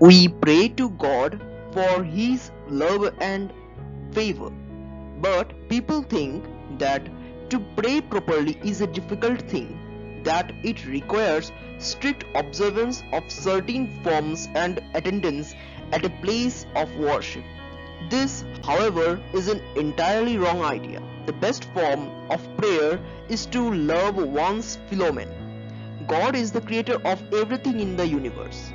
We pray to God for His love and favor, but people think that to pray properly is a difficult thing, that it requires strict observance of certain forms and attendance at a place of worship. This, however, is an entirely wrong idea. The best form of prayer is to love one's fellow man. God is the creator of everything in the universe.